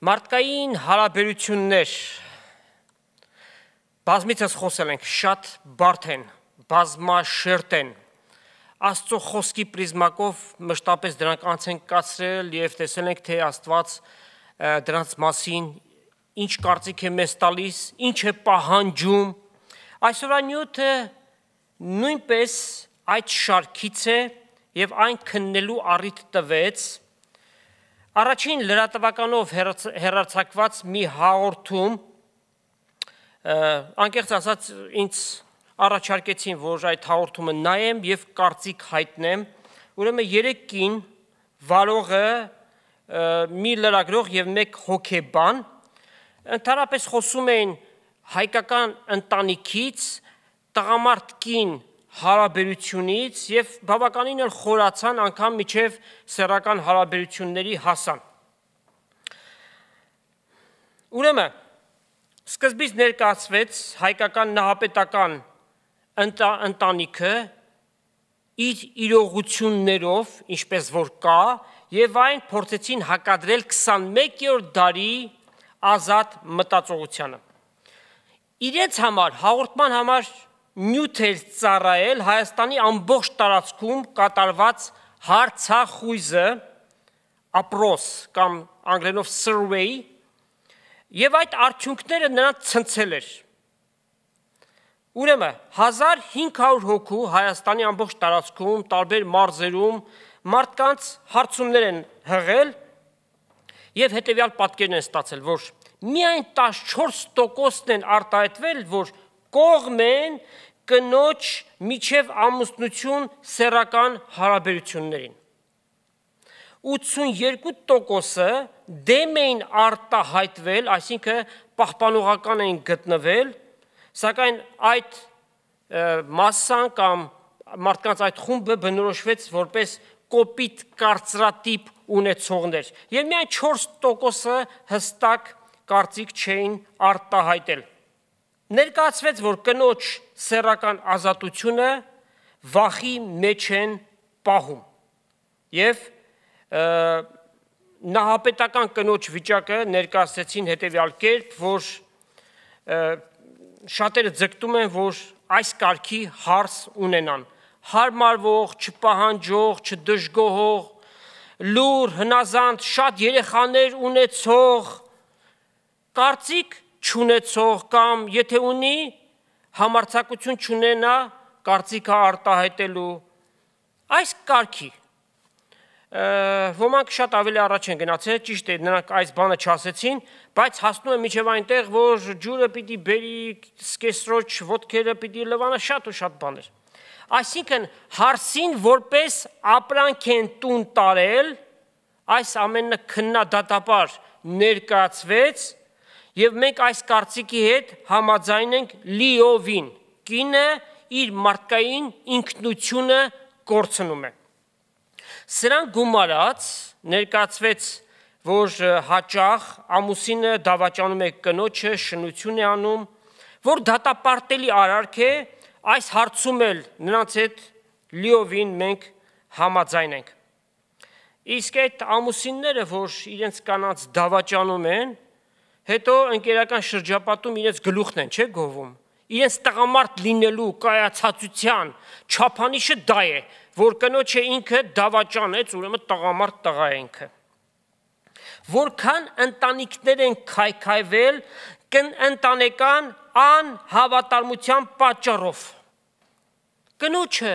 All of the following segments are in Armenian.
Մարդկային հարաբերություններ բազմիցս խոսել ենք, շատ բարդ են, բազմաշերտ են, Աստծո խոսքի պրիզմակով մշտապես դրանք անց ենք կացրել և տեսել ենք, թե Աստված դրանց մասին ինչ կարծիք է մեզ տալիս, ինչ է պահանջում, այսօրվա նյութը նույնպես այդ շարքից է և այն քննելու առիթ տվեց Առաջին լրատվականով հեռարձակված մի հաղորդում, անկեղծ ասած ինձ առաջարկեցին, որ այդ հաղորդումը նայեմ և կարծիք հայտնեմ, ուրեմն երեկ կին վարողը մի լրագրող եւ մեկ հոգեբան ընդհանրապես խոսում էին հայկական ընտանիքից, տղամարդ կին հարաբերությունից եւ բավականին էլ խորացան անգամ միջև սեռական հարաբերությունների հասան։ Ուրեմն սկզբից ներկայացվեց հայկական նահապետական ընտանիքը իր իրողություններով, ինչպես որ կա, եւ այն փորձեցին հակադրել 21-րդ դարի ազատ մտածողությանը։ Իրենց համար հաղորդման համար նյութ էր ծառայել Հայաստանի ամբողջ տարածքում կատարված հարցախույզը, ապրոս կամ անգլերենով survey, եւ այդ արդյունքները նրանց ցնցել էր։ Ուրեմն 1500 հոգու Հայաստանի ամբողջ տարածքում, տարբեր մարզերում մարդկանց հարցումներ են հղել եւ հետեւյալ պատկերն են ստացել, որ միայն 14%-ն են արտահայտվել, որ կողմ են կնոջ միջև ամուսնություն սեռական հարաբերություններին։ 82%-ը դեմ էին արտահայտվել, այսինքն պահպանողական էին գտնվել, սակայն այդ մասսան կամ մարդկանց այդ խումբը բնորոշվեց որպես կոպիտ կարծրատիպ ունեցողներ, եւ միայն 4%-ը հստակ կարծիք չէին արտահայտել։ Ներկայացվեց, որ կնոջ սեռական ազատությունը վախի մեջ են պահում եւ նահապետական կնոջ վիճակը ներկայացրեցին հետեւյալ կերպ, որ շատերը ձգտում են, որ այս կարգի հարց ունենան, հարմարվող, չպահանջող, չդժգոհող, լուր, հնազանդ, շատ երեխաներ ունեցող, կարծիք չունեցող կամ եթե ունի համարձակություն չունենա կարծիքը արտահայտելու այս կարգի ոմանք շատ ավելի առաջ են գնացել, ճիշտ է, նրանք այս բանը չասեցին, բայց հասնում են մինչև այնտեղ, որ ջուրը պիտի բերի, սկեսրոջ ոտքերը պիտի լվանա, շատ ու շատ բաներ։ Այսինքն հարսին որպես ապրանք են տուն տարել, այս ամենը քննադատաբար ներկայացվեց եւ մենք այս կարծիքի հետ համաձայն ենք լիովին, կինը իր մարդկային ինքնությունը կորցնում է։ Սրան գումարած ներկայացվեց, որ հաճախ ամուսինը դավաճանում է կնոջը, շնություն է անում, որ դատապարտելի արարք է, այս հարցում էլ նրանց հետ լիովին մենք համաձայն ենք։ Իսկ այդ ամուսինները, որ իրենց կանանց դավաճանում են, հետո ընկերական շրջապատում իրենց գլուխն են, չէ՞ գովում։ Իրենց տղամարդ լինելու կայացածության չափանիշը դա է, որ կնոջը ինքը դավաճանեց, ուրեմն տղամարդ տղա է ինքը։ Որքան ընտանիքներ են քայքայվել ընտանեկան անհավատարմության պատճառով։ Կնոջը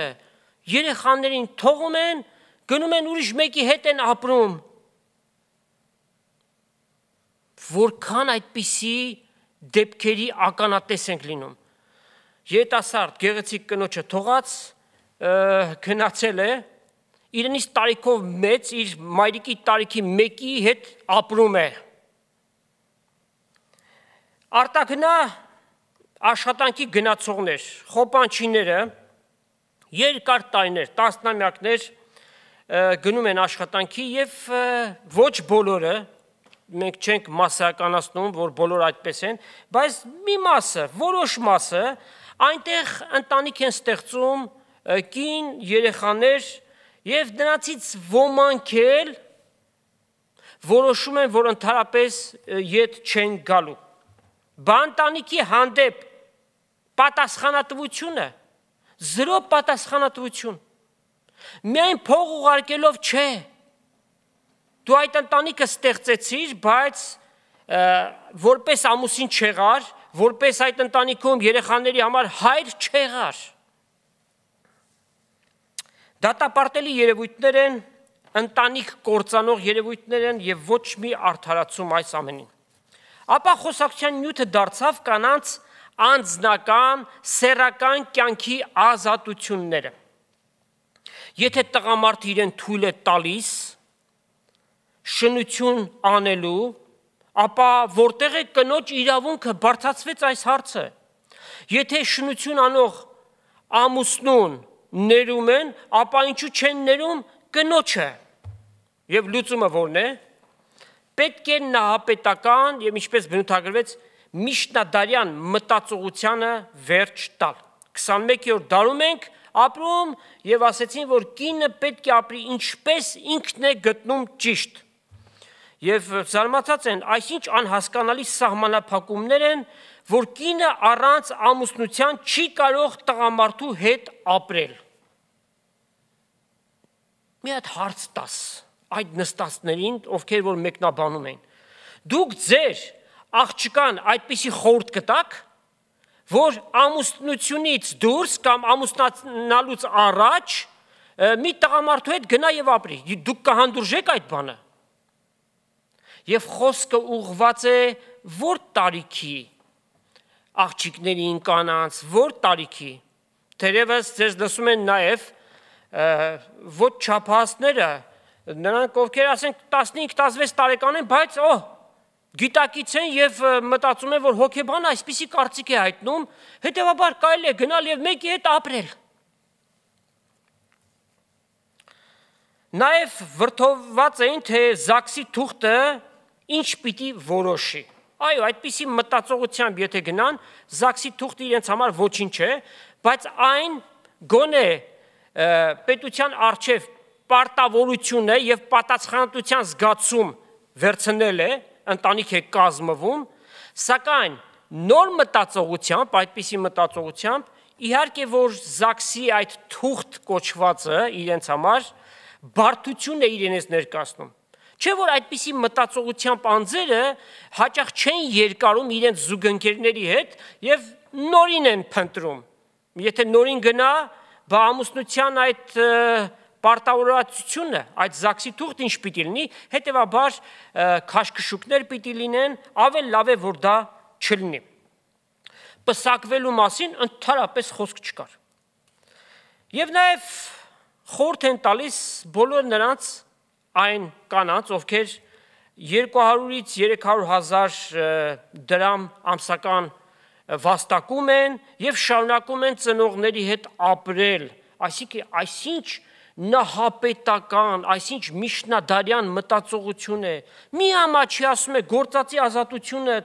երեխաներին թողում են, գնում են ուրիշ մեկի հետ են ապրում։ Որքան այդպիսի դեպքերի ականատես ենք լինում։ Երիտասարդ գեղեցիկ կնոջը թողած գնացել է, իրենից տարիքով մեծ, իր մայրիկի տարիքի մեկի հետ ապրում է։ Արտագնա աշխատանքի գնացողներ, խոպանչիները երկար տարիներ, տասնամյակներ գնում են աշխատանքի եւ ոչ բոլորը, մենք չենք մասսայականացնում, որ բոլորը այդպես են, բայց մի մասը, որոշ մասը այնտեղ ընտանիք են ստեղծում, կին, երեխաներ եւ նրանցից ոմանք էլ որոշում են, որ ընդհանրապես ետ չեն գալու։ Բանտանիքի հանդեպ պատասխանատվությունը, զրո պատասխանատվություն։ Միայն փող ուղարկելով չէ։ Դու այդ ընտանիքը ստեղծեցիր, բայց որպես ամուսին չեղար, որպես այդ ընտանիքում երեխաների համար հայր չեղար։ Դատապարտելի երևույթներ են, ընտանիք կործանող երևույթներ են եւ ոչ մի արդարացում այս ամենին։ Ապա խոսակցության նյութը դարձավ կանանց անձնական, սեռական կյանքի ազատությունները։ Եթե տղամարդը իրեն թույլ է տալիս, շնություն անելու, ապա որտեղ է կնոջ իրավունքը բարձրացվեց այս հարցը։ Եթե շնություն անող ամուսնուն ներում են, ապա ինչու չեն ներում կնոջը։ Եվ լուծումը որն է։ Պետք է նահապետական եւ ինչպես բնութագրվեց միջնադարյան մտածողությանը վերջ տալ։ 21-րդ դարում ենք ապրում եւ ասեցին, որ կինը պետք է ապրի ինչպես ինքն է գտնում ճիշտ։ Եվ զարմացած են, այսինչ անհասկանալի սահմանափակումներ են, որ կինը առանց ամուսնության չի կարող տղամարդու հետ ապրել։ Մի հատ հարց տաս այդ նստածներին, ովքեր որ մեկնաբանում են։ Դուք ձեր աղջկան այդպիսի խորհուրդ կտաք, որ ամուսնությունից դուրս կամ ամուսնանալուց առաջ մի տղամարդու հետ գնա եւ ապրի։ Դուք կհանդուրժեք այդ բանը։ Եվ խոսքը ուղղված է որ տարիքի աղջիկներին կանանց, որ տարիքի։ Թերևս ձեզ լսում են նաև ոչ չափահասները, նրանք ովքեր ասենք 15-16 տարեկան են, բայց գիտակից են եւ մտածում են, որ հոգեբանը այսպիսի կարծիք է հայտնում, հետեւաբար կարելի է գնալ եւ մեկի հետ ապրել։ Նաև վրդովված էին, թե ԶԱԳՍ-ի թուղթը ինչ պիտի որոշի։ Այո, այդպիսի մտածողությամբ եթե գնան, ԶԱԳՍ-ի թուղթը իրենց համար ոչինչ է, բայց այն գոնե պետության արչև պարտավորություն է եւ պատասխանատվության զգացում վերցնել է, ընտանիք է կազմվում, սակայն նոր մտածողությամբ, այդպիսի մտածողությամբ, իհարկե որ ԶԱԳՍ-ի այդ թուղթ կոչվածը իրենց համար բարդություն է իրենից ներկայացնում։ Չէ որ այդպիսի մտածողությամբ անձերը հաճախ չեն երկարում իրենց զուգընկերների հետ եւ նորին են փնտրում։ Եթե նորին գնա, բա ամուսնության այդ պարտավորվածությունը, այդ ԶԱԳՍ-ի թուղթը ինչ պիտի լինի, հետեւաբար քաշքշուկներ պիտի լինեն, ավել լավ է որ դա չլինի։ Պսակվելու մասին ընդհանրապես խոսք չկար։ Եվ նաեւ խորհուրդ են տալիս բոլոր նրանց այն կանանց, ովքեր 200-ից 300,000 դրամ ամսական վաստակում են եւ շարունակում են ծնողների հետ ապրել, այսինչ նահապետական, այսինչ միջնադարյան մտածողություն է։ Մի ամաչի ասում է գործածի ազատությունը,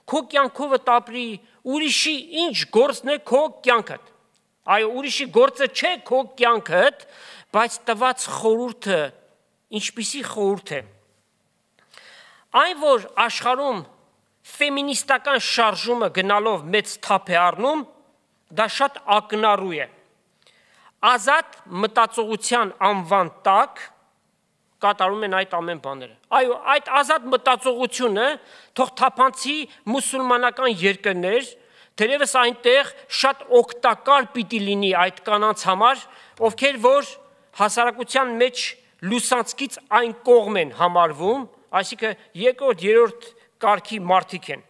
քո կյանքով ապրի, ուրիշի ինչ գործն է քո կյանքդ։ Այո, ուրիշի գործը չէ քո կյանքդ, բայց տված խորհուրդը ինչպիսի խորհուրդ է։ Այն որ աշխարհում ֆեմինիստական շարժումը գնալով մեծ թափ է առնում, դա շատ ակնառու է։ Ազատ մտածողության անվան տակ կատարում են այդ ամեն բաները։ Այո, այդ ազատ մտածողությունը թող թափանցի մուսուլմանական երկրներ, թերևս այնտեղ շատ օգտակար պիտի լինի այդ կանանց համար, ովքեր որ հասարակության մեջ լուսանցքից այն կողմ են համարվում, այսինքն երկրորդ, երրորդ կարգի մարդիկ են։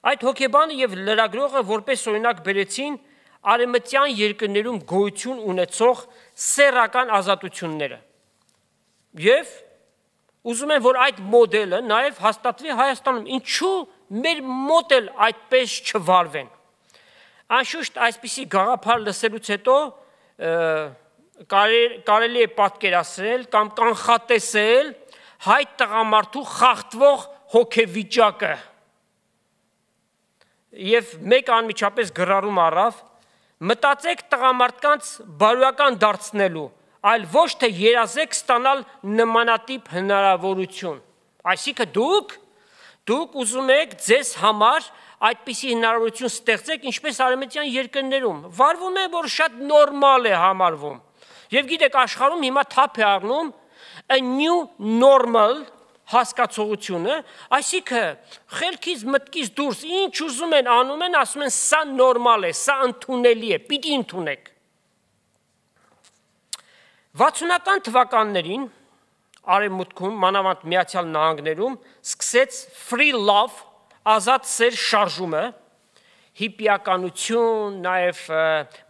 Այդ հոգեբանը եւ լրագրողը որպես օրինակ բերեցին արևմտյան երկրներում գոյություն ունեցող սեռական ազատությունները։ Եվ ուզում են, որ այդ մոդելը նաեւ հաստատվի Հայաստանում, ինչու մեր մոտ էլ այդպես չվարվեն։ Անշուշտ այսպիսի գաղափար լսելուց հետո կարելի է պատկերացնել կամ կանխատեսել հայ տղամարդու խախտվող հոգեվիճակը։ Եվ մեկ անմիջապես գրառում առավ, մտածեք տղամարդկանց բարոյական դարձնելու, այլ ոչ թե երազեք ստանալ նմանատիպ հնարավորություն։ Այսինքն դուք ուզում եք ձեզ համար այդպիսի հնարավորություն ստեղծեք, ինչպես արևմտյան երկրներում, վարվում է, որ շատ նորմալ է համարվում։ Եվ գիտեք, աշխարհում հիմա թափ է առնում a new normal հասկացողությունը, այսինքն խելքից մտքից դուրս ինչ ուզում են անում են, ասում են սա նորմալ է, սա ընդունելի է, պիտի ընդունեք։ 60-ական թվականներին Արևմուտքում, մանավանդ Միացյալ Նահանգներում սկսեց free love, ազատ սեր շարժումը, հիպիականություն, նաև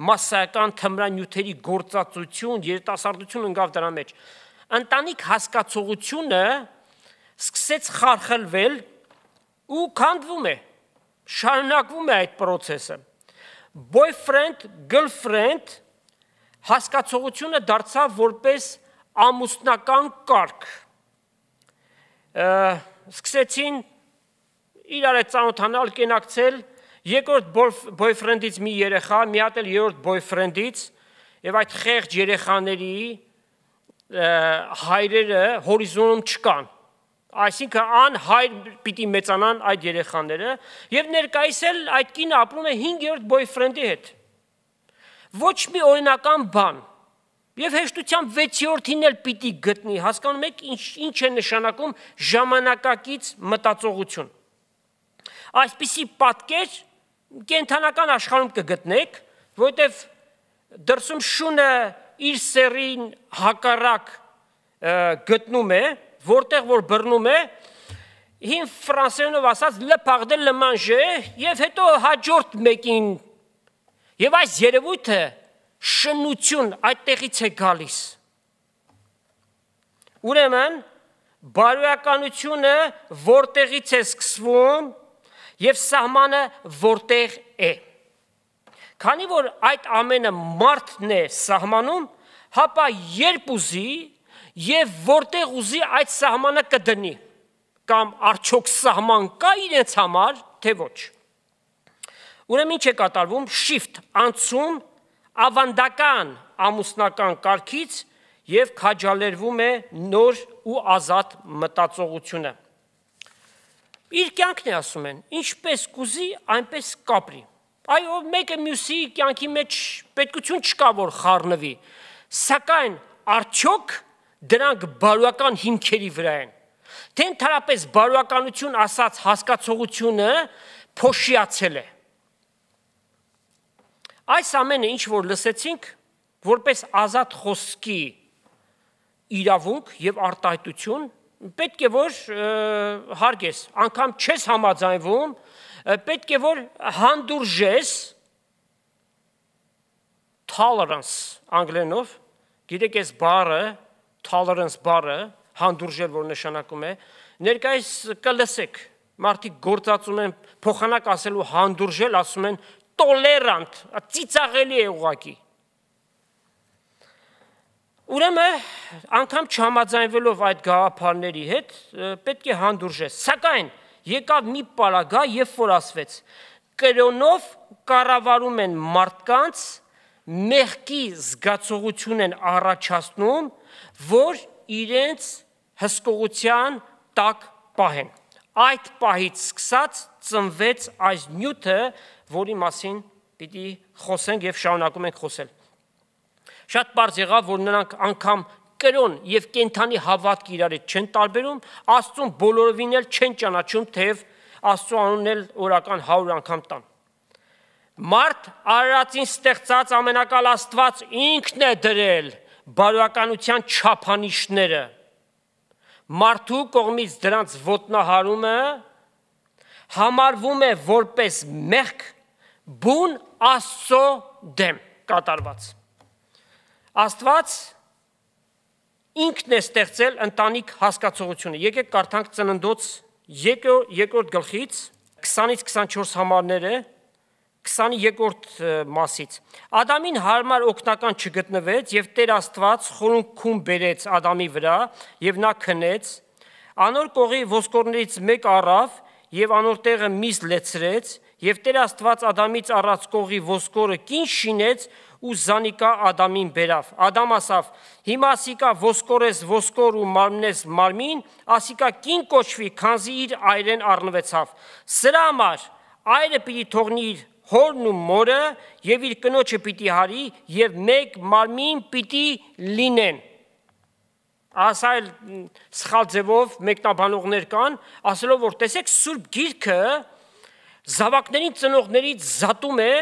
մասսայական թմրանյութերի գործածություն, երիտասարդություն ընկավ դրա մեջ։ ընտանիք հասկացողությունը սկսեց խարխլվել ու քանդվում է, շարունակվում է այդ process-ը։ Boyfriend, girlfriend հասկացողությունը դարձավ որպես ամուսնական կարգ։ Սկսեցին իրար հետ ծանոթանալ, կենակցել, երկրորդ boyfriend-ից մի երեխա, մի հատ էլ երրորդ boyfriend-ից, եւ այդ խեղճ երեխաների հայրերը հորիզոնում չկան։ Այսինքն անհայր պիտի մեծանան այդ երեխաները եւ ներկայիս էլ այդ կինը ապրում է 5-րդ boyfriend-ի հետ։ Ոչ մի օրինական բան։ Եվ հեշտությամբ 6-րդին էլ պիտի գտնի, հասկանում եք ինչ է նշանակում ժամանակակից մտածողություն։ Այսպիսի պատկեր կենթանական աշխարհում կգտնեք, որտեղ դրսում շունը իր սերին հակառակ գտնում է, որտեղ որ բռնում է, հին ֆրանսերենով ասած le pardon le manger եւ հետո հաջորդ մեկին եւ այս երևույթը շնություն այդտեղից է գալիս։ Ուրեմն բարոյականությունը որտեղից է սկսվում եւ սահմանը որտեղ է։ Քանի որ այդ ամենը մարդն է սահմանում, հապա երբ ուզի եւ որտեղ ուզի այդ սահմանը կդնի, կամ արդյոք սահման կա իրենց համար, թե ոչ։ Ուրեմն ինչ է կատարվում, shift անցում ավանդական ամուսնական կարգից եւ քաջալերվում է նոր ու ազատ մտածողությունը։ Իր կյանքն է ասում են, ինչպես կուզի, այնպես կապրի։ Այո, մեկը մյուսի կյանքի մեջ պետքություն չկա, որ խառնվի, սակայն արդյոք դրանք բարոյական հիմքերի վրա են։ Թե ընդհանրապես բարոյականություն ասած հասկացողությունը փոշիացել է։ Այս ամենը ինչ որ լսեցինք, որպես ազատ խոսքի իրավունք եւ արտահայտություն, պետք է որ հարգես, անգամ չես համաձայնվում, պետք է որ հանդուրժես tolerance անգլերենով, գիտեք այս բառը, tolerance բառը, հանդուրժել որ նշանակում է, ներկայիս կլսեք, մարդիկ գործածում են փոխանակ ասելու հանդուրժել, ասում են tolerant, ծիծաղելի է ուղղակի։ Ուրեմն անգամ չհամաձայնվելով այդ գաղափարների հետ, պետք է հանդուրժես, սակայն եկավ մի պարագա, երբ որ ասվեց, կրոնով կառավարում են մարդկանց, մեղքի զգացողություն են առաջացնում, որ իրենց հսկողության տակ պահեն։ Այդ պահից սկսած ծնվեց այս նյութը, որի մասին պիտի խոսենք եւ շարունակում ենք խոսել։ Շատ բարձ եղավ, որ նրանք անգամ կրոն եւ կենթանի հավատք իրար հետ չեն տարբերում, Աստծուն բոլորովին էլ չեն ճանաչում, թեև Աստծո անունն էլ օրական 100 անգամ տան։ Մարդ արարածին ստեղծած ամենակալ Աստված ինքն է դրել բարոյականության չափանիշները։ Մարդու կողմից դրանց ոտնահարումը համարվում է որպես մեղք բուն Աստծո դեմ կատարված։ Աստված ինքն է ստեղծել ընտանիք հասկացողությունը։ Եկեք կարդանք Ծննդոց երկրորդ գլխից 20-ից 24 համարները 22-րդ մասից։ Ադամին հարմար օգնական չգտնվեց եւ Տեր Աստված խորունքում բերեց Ադամի վրա եւ նա քնեց, անոր կողի ոսկորներից մեկ առավ եւ անոր տեղը միս լեցրեց եւ Տեր Աստված Ադամից առած կողի ոսկորը կին շինեց ու զանիկա Ադամին բերավ։ Ադամ ասավ. հիմա ասիկա ոսկորես ոսկոր ու մարմնես մարմին, ասիկա կին կոչվի, քանզի իր այրեն առնվեցավ։ Սրա համար այրը պիտի թողնի իր հորն ու մորը եւ իր կնոջը պիտի հարի եւ մեկ մարմին պիտի լինեն։ Ասայլ սխալ ձևով մեկնաբանողներ կան, ասելով որ տեսեք Սուրբ Գիրքը զավակներին ծնողներից զատում է,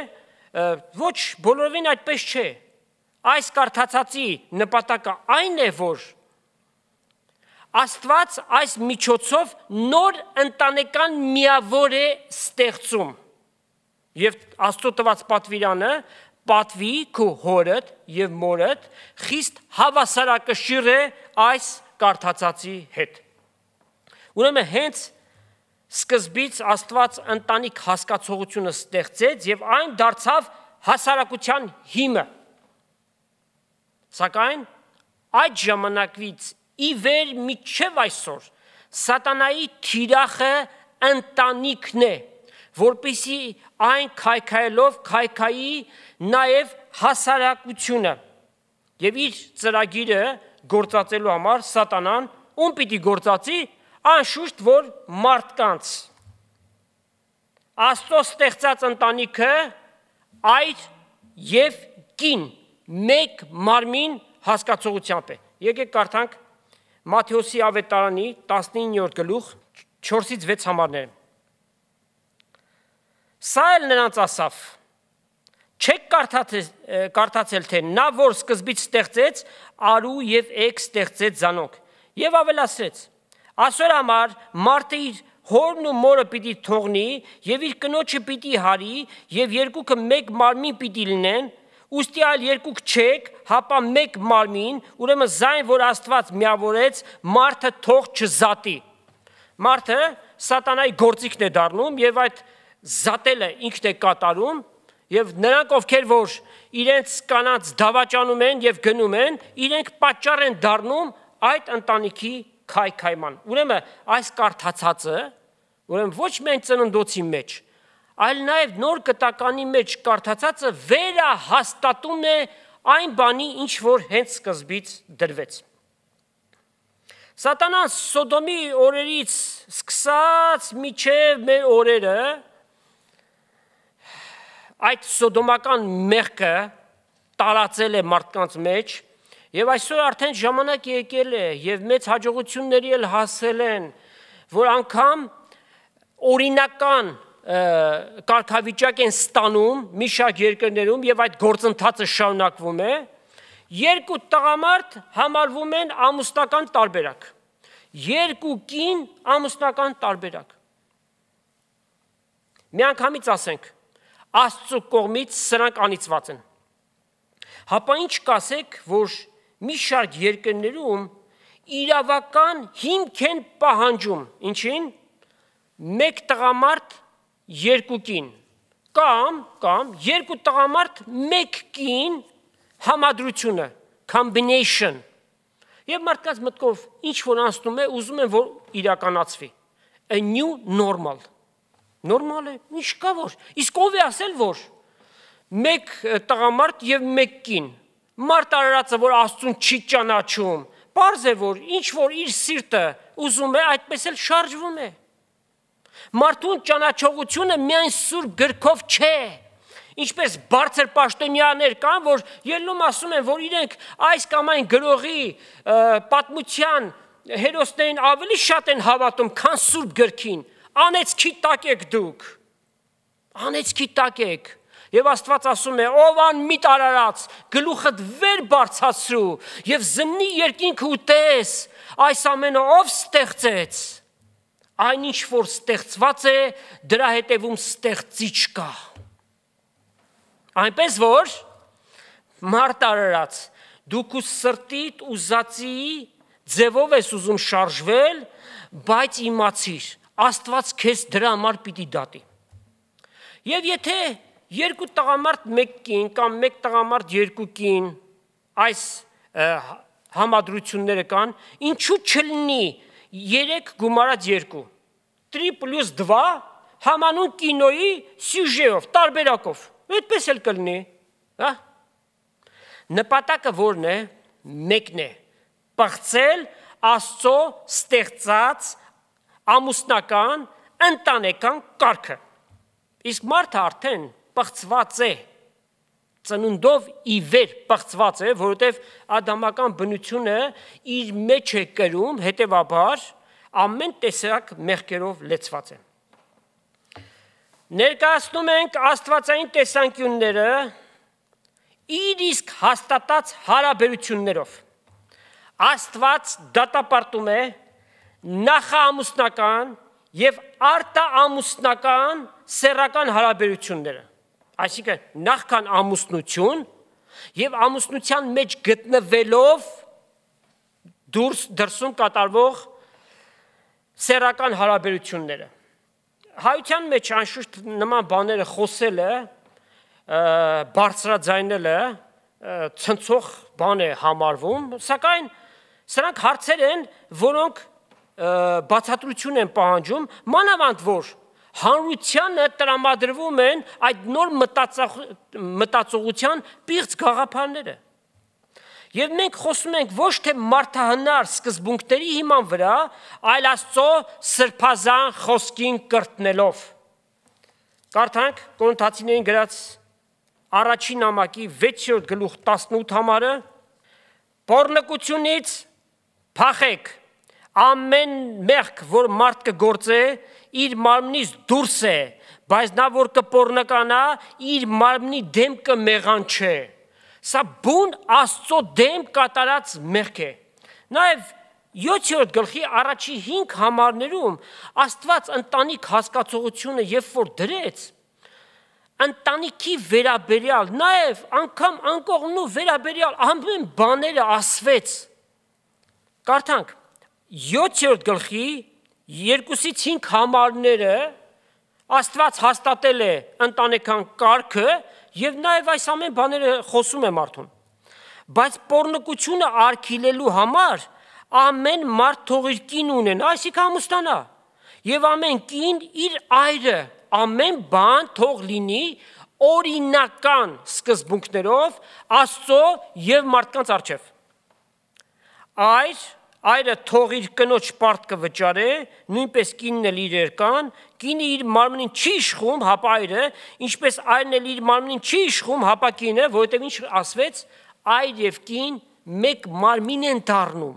ոչ բոլորովին այդպես չէ։ Այս կարդացածի նպատակը այն է, որ Աստված այս միջոցով նոր ընտանեկան միավոր է ստեղծում։ Եվ Աստծո տված պատվիրանը պատվի քո հորդ եւ մորդ խիստ հավասարակշիռ է այս կարդացածի հետ։ Ուրեմն հենց սկզբից Աստված ընտանիք հասկացողությունը ստեղծեց եւ այն դարձավ հասարակության հիմը։ Սակայն այդ ժամանակից ի վեր մինչև այսօր սատանայի թիրախը ընտանիքն է, որպեսզի այն քայքայելով քայքայի նաև հասարակությունը եւ իր ծրագիրը գործածելու համար սատանան ում պիտի գործածի անշուշտ որ մարդկանց Աստծո ստեղծած ընտանիքը այդ եւ կին մեկ մարմին հասկացողությամբ է։ Եկեք կարդանք Մատթեոսի ավետարանի 19-րդ գլուխ 4-ից 6 համարները։ Սա էլ նրանց ասավ. Չեք կարդացել թե նա որ սկզբից ստեղծեց արու եւ էգ ստեղծեց զանոք եւ ավելացրեց այսօր համար մարդը իր հորն ու մորը պիտի թողնի եւ իր կնոջը պիտի հարի եւ երկուքը մեկ մարմին պիտի լինեն ուստի այլ երկուք չեք հապա մեկ մարմին ուրեմն զայն որ Աստված միավորեց մարդը թող չզատի մարդը սատանայի գործիքն է դառնում եւ այդ զատելը ինքն է կատարում եւ նրանք ովքեր որ իրենց կանանց դավաճանում են եւ գնում են իրենք պատճառ են դառնում այդ ընտանիքի քայքայման ուրեմն այս կարդացածը ուրեմն ոչ միայն ծննդոցի մեջ այլ նաև նոր կտականի մեջ կարդացածը վերահաստատում է այն բանի ինչ որ հենց սկզբից դրվեց Սատանան Սոդոմի օրերից սկսած մինչև մեր օրերը այդ սոդոմական մեղքը տարածել է մարդկանց մեջ եւ այսօր արդեն ժամանակ եկել է եւ մեծ հաջողությունների էլ հասել են որ անգամ օրինական կարգավիճակ են ստանում մի շարք երկրներում եւ այդ գործընթացը շարունակվում է երկու տղամարդ համարվում են ամուսնական տարբերակ երկու կին ամուսնական տարբերակ միանգամից ասենք Աստծո կողմից սրանք անիծված են հապա ինչ կասեք որ մի շարք երկրներում իրավական հիմք են պահանջում ինչին մեկ տղամարդ երկու կին կամ երկու տղամարդ մեկ կին համադրությունը combination եւ մարդկանց մտքով ինչ որ անցնում է ուզում են որ իրականացվի a new normal նորմալ է ինչ կա որ իսկ ով է ասել որ մեկ տղամարդ եւ մեկ կին մարդ արարածը որ Աստծուն չի ճանաչում պարզ է որ ինչ որ իր սիրտը ուզում է այդպես էլ շարժվում է մարդուն ճանաչողությունը միայն սուրբ գրքով չէ ինչպես բարձր պաշտոնյաներ կան որ ելնում ասում են որ իրենք այս կամ այն գրողի պատմության հերոսներին ավելի շատ են հավատում քան սուրբ գրքին անեծքի տակ եք դուք անեծքի տակ եք եւ Աստված ասում է ով անմիտ արարած գլուխդ վեր բարձրացրու եւ զննի երկինքը ուտես այս ամենը ով ստեղծեց այնինչ որ ստեղծված է դրա հետևում ստեղծիչ կա այնպես որ մարդ արարած դու քու սրտիդ ուզածի ձևով ես ուզում շարժվել բայց իմացիր Աստված քեզ դրա համար պիտի դատի եւ եթե երկու տղամարդ մեկ կին կամ մեկ տղամարդ երկու կին այս համադրությունները կան ինչու չլինի 3 գումարած 2 3 + 2 համանուն կինոյի սյուժեով տարբերակով այդպես էլ կլինի հա նպատակը որն է մեկն է բացել Աստծո ստեղծած ամուսնական ընտանեկան կարգը իսկ մարդը արդեն բացված է ծնունդով ի վեր բացված է որովհետև ադամական բնությունը իր մեջ է կրում հետևաբար ամեն տեսակ մեղքերով լեցված է ներկայացնում ենք աստվածային տեսանկյունները իր իսկ հաստատած հարաբերություններով Աստված դատապարտում է նախաամուսնական եւ արտաամուսնական սեռական հարաբերությունները այսինքն նախքան ամուսնություն եւ ամուսնության մեջ գտնվելով դրսում կատարվող սեռական հարաբերությունները։ Հայության մեջ անշուշտ նման բաները խոսելը, բարձրաձայնելը ցնցող բան է համարվում, սակայն սրանք հարցեր են, որոնք բացատրություն են պահանջում, մանավանդ որ հանրությանը տրամադրվում են այդ նոր մտածողության պիղծ գաղափարները։ Եվ մենք խոսում ենք ոչ թե մարդահնար սկզբունքների հիման վրա, այլ Աստծո սրբազան խոսքին կրտնելով։ Կարդանք Կորինթացիներին գրած առաջին նամակի 6-րդ գլուխ 18 համարը. Պոռնկությունից փախեք, ամեն մեղք, որ մարդ կգործե, իր մարմնից դուրս է, բայց նա որ կպոռնկանա, իր մարմնի դեմ կմեղանչի։ Սա բուն Աստծո դեմ կատարած մեղք է։ Նաև 7-րդ գլխի առաջի 5 համարներում Աստված ընտանիք հասկացողությունը երբ որ դրեց, ընտանիքի վերաբերյալ, նաև անգամ անկողնու վերաբերյալ ամեն բաները ասվեց։ Կարդանք 7-րդ գլխի 2-ից 5 համարները Աստված հաստատել է ընտանեկան կարգը եւ նաև այս ամեն բաները խոսում է մարդուն։ Բայց պոռնկությունը արգելելու համար ամեն մարդ թող իր կին ունենա, այսինքն ամուսնանա, եւ ամեն կին իր այրը, ամեն բան թող լինի օրինական սկզբունքներով Աստծո եւ մարդկանց առջև։ Այրը թող իր կնոջ պարտքը վճարե, նույնպես կինն էլ իր երկան, կինը իր մարմնին չի իշխում, հապա այրը, ինչպես այրն էլ իր մարմնին չի իշխում, հապա կինը, որովհետև ինչ ասվեց, այր եւ կին մեկ մարմին են դառնում։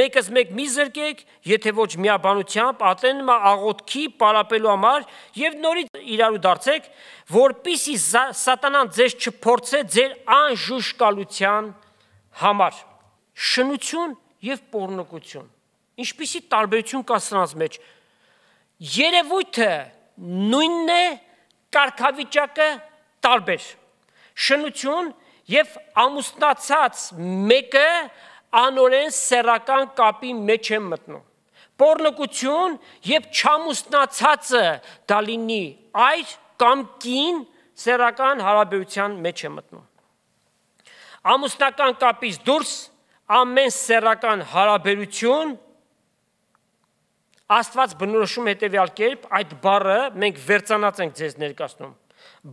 Մեկս մեկ մի զրկեք, եթե ոչ միաբանությամբ, ատեն աղոթքի պարապելու համար եւ նորից իրարու դարձեք, որպիսի սատանան ձեզ չփորձե ձեր անժուշկալության համար։ Շնություն եւ պոռնկություն։ Ինչպիսի տարբերություն կա սրանց մեջ։ Երևույթը նույնն է, կարգավիճակը տարբեր։ Շնություն եւ ամուսնացած մեկը անորեն սեռական կապի մեջ է մտնում։ Պոռնկություն եւ չամուսնացածը դա լինի այր կամ կին սեռական հարաբերության մեջ է մտնում։ Ամուսնական կապից դուրս ամեն սեռական հարաբերություն Աստված բնորոշում հետևյալ կերպ, այդ բառը մենք վերցանած ենք ձեզ ներկայացնում։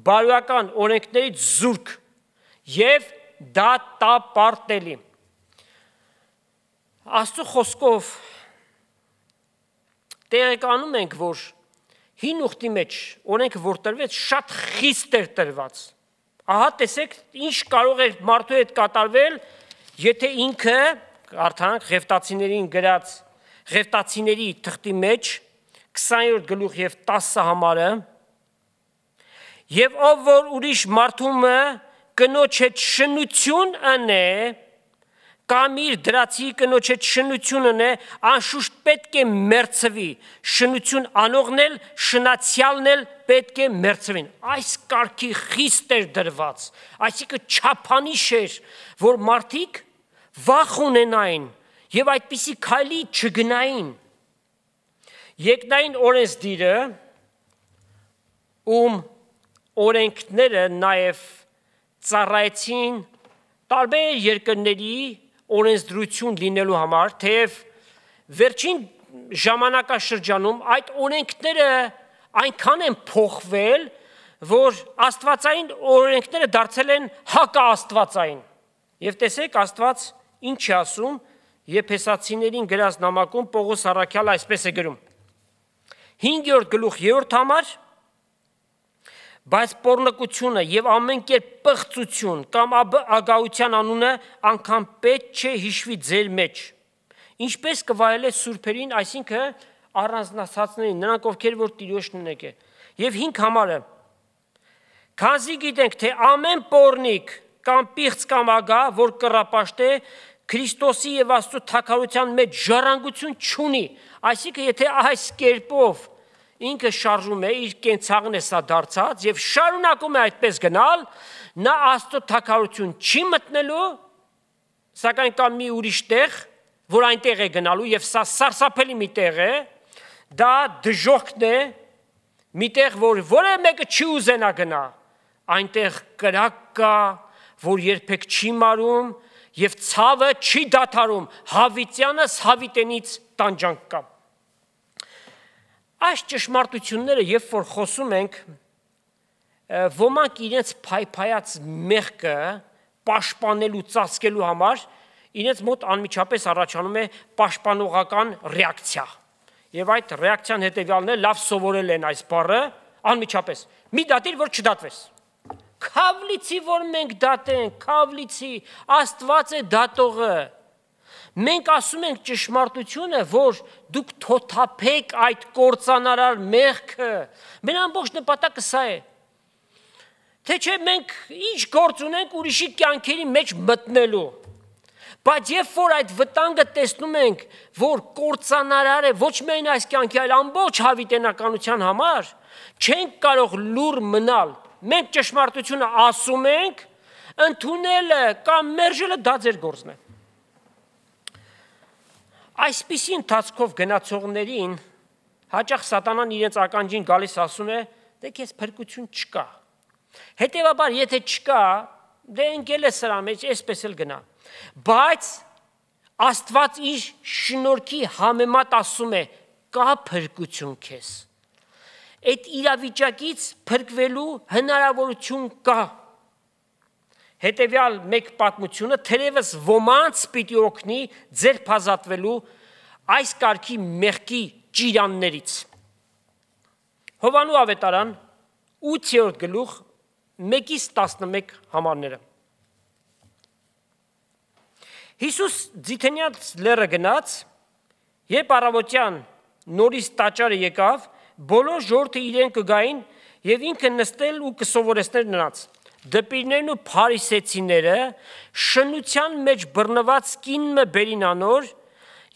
Բարոյական օրենքներից զուրկ եւ դատապարտելի։ Աստծո խոսքով տեղեկանում ենք, որ հին ուխտի մեջ օրենքը որ տրվեց շատ խիստ էր տրված։ Ահա տեսեք, ինչ կարող էր մարդու հետ կատարվել, եթե ինքը, արդյոք Ղևտացիներին գրած Ղևտացիների թղթի մեջ 20-րդ գլուխ եւ 10 համարը եւ ով որ ուրիշ մարդումը կնոջ հետ շնություն անե կամ իր դրացի կնոջ հետ շնություն անե անշուշտ պետք է մերձվի շնություն անողն էլ շնացյալն էլ պետք է մերձվին այս կարգի խիստ էր դրված այսինքն չափանիշ էր որ մարդիկ վախ ունենային եւ այդպիսի քայլի չգնային երկնային օրենսդիրը օրենքները նաեւ ծառայեցին տարբեր երկրների օրենսդրություն լինելու համար թեև վերջին ժամանակաշրջանում այդ օրենքները այնքան են փոխվել որ աստվածային օրենքները դարձել են հակաաստվածային եւ տեսեք Աստված ինչ է ասում Եփեսացիներին գրած նամակում Պողոս առաքյալը այսպես է գրում 5-րդ գլուխ 3-րդ համար բայց պոռնկությունը եւ ամեն կերպ պղծություն կամ ագահության անունը անգամ պետք չէ հիշվի ձեր մեջ ինչպես կվայելե սուրբերին այսինքն առանձնացածներին նրանք ովքեր որ Տիրոջն ունեք է եւ 5 համարը քանզի գիտենք թե ամեն պոռնիկ կամ պիղծ կամ ագահ որ կռապաշտե Քրիստոսի եւ Աստծո թագավորության մեջ ժառանգություն չունի այսինքն եթե այս կերպով ինքը շարժում է, իր կենցաղն է սա դարձած եւ շարունակում է այդպես գնալ, նա Աստծո թագավորություն չի մտնելու, սակայն կա մի ուրիշ տեղ, որ այնտեղ է գնալու եւ սա սարսափելի մի տեղ է, դա դժոխքն է, մի տեղ, որ որևէ մեկը չի ուզենա գնա, այնտեղ կրակ կա, որ երբեք չի մարում եւ ցավը չի դադարում, հավիտյանս հավիտենից տանջանք կա։ Այս ճշմարտությունները, երբ որ խոսում ենք, ոմանք իրենց փայփայած մեղքը պաշտպանելու, ծածկելու համար, իրենց մոտ անմիջապես առաջանում է պաշտպանողական ռեակցիա։ Եվ այդ ռեակցիան հետևյալն է, լավ սովորել են այս բառը, անմիջապես, մի դատիր, որ չդատվես։ Քավլիցի, որ մենք դատենք, քավլիցի, Աստված է դատողը։ Մենք ասում ենք ճշմարտությունը, որ դուք թոթափեք այդ կործանարար մեղքը, մեր ամբողջ նպատակը սա է։ Թե չէ մենք ինչ գործ ունենք ուրիշի կյանքերի մեջ մտնելու։ Բայց երբ որ այդ վտանգը տեսնում ենք, որ կործանարար է ոչ միայն այս կյանքի, այլ ամբողջ հավիտենականության համար, չենք կարող լուռ մնալ։ Մենք ճշմարտությունը ասում ենք, ընդունելը կամ մերժելը դա ձեր գործն է։ Այսպիսի ընթացքով գնացողներին հաճախ սատանան իրենց ականջին գալիս ասում է, դե քեզ փրկություն չկա։ Հետևաբար, եթե չկա, դե ընկել է սրա մեջ, այսպես էլ գնա։ Բայց Աստված իր շնորհքի համեմատ ասում է, կա փրկություն քեզ։ Այդ իրավիճակից փրկվելու հնարավորություն կա։ Հետևյալ մեկ պատմությունը թերևս ոմանց պիտի օգնի ձերբազատվելու այս կարգի մեղքի ճիրաններից։ Հովանու ավետարան 8-րդ գլուխ 1-ից 11 համարները։ Հիսուս Ձիթենյաց լեռը գնաց, երբ առավոտյան նորից տաճարը եկավ, բոլոր ժողովուրդը իրեն կգային եւ ինքը նստել ու կսովորեցներ նրանց։ Դպիրներն ու փարիսեցիները շնության մեջ բռնված կինը բերին անոր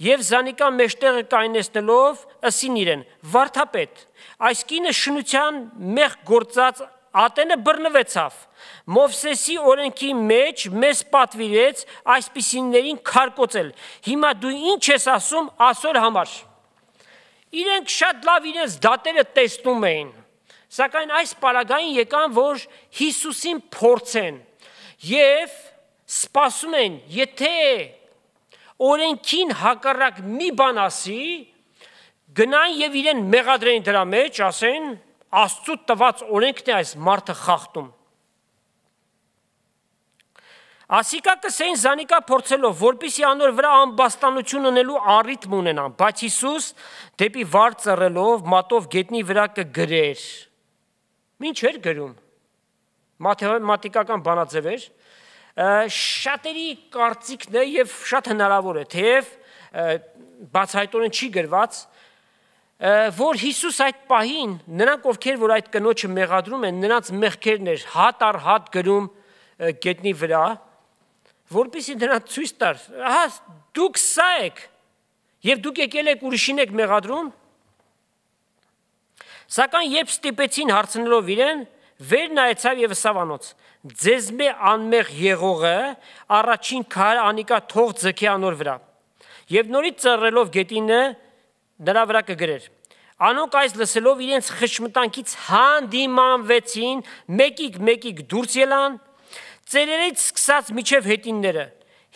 եւ զանիկա մեջտեղը կայնեցնելով ըսին իրեն. «Վարդապետ, այս կինը շնության մեղ գործած ատենը բռնվեցավ։ Մովսեսի օրենքի մեջ մեզ պատվիրեց այսպիսիներին քարկոծել։ Հիմա դու ինչ ես ասում ասոր համար»։ Իրենք շատ լավ իրենց դատերը տեսնում էին, սակայն այս պարագային եկան, որ Հիսուսին փորձեն եւ սպասում են, եթե օրենքին հակառակ մի բան ասի, գնային եւ իրեն մեղադրեն դրա մեջ, ասեն Աստծո տված օրենքն է այս մարդը խախտում։ Ասիկա կսեին զանիկա փորձելով, որպեսզի անոր վրա ամբաստանություն ունելու առիթ ունենան, բայց Հիսուս դեպի վար ծռելով մատով գետնի վրա կգրեր։ Ինչ էր գրում։ Մաթեմատիկական բանաձև էր։ Շատերի կարծիքն է եւ շատ հնարավոր է, թեև բացահայտորեն չի գրված, որ Հիսուս այդ պահին, նրանք ովքեր որ այդ կնոջը մեղադրում են, նրանց մեղքերն էր հատ առ հատ գրում գետնի վրա, որպեսզի նրանց ցույց տար, ահա դուք սա եք, եւ դուք եկել եք ուրիշին եք մեղադրում։ Սակայն երբ ստիպեցին հարցնելով իրեն, վեր նայեցավ եւ ըսավ անոց. ձեզ մե անմեղ եղողը առաջին քար անիկա թող ձգի անոր վրա։ Եվ նորից ծռելով գետինը նրա վրա կգրեր։ Անոնք այս լսելով իրենց խշմտանքից հանդիմանվեցին, մեկիկ դուրս ելան, ծերերից սկսած միջև հետինները։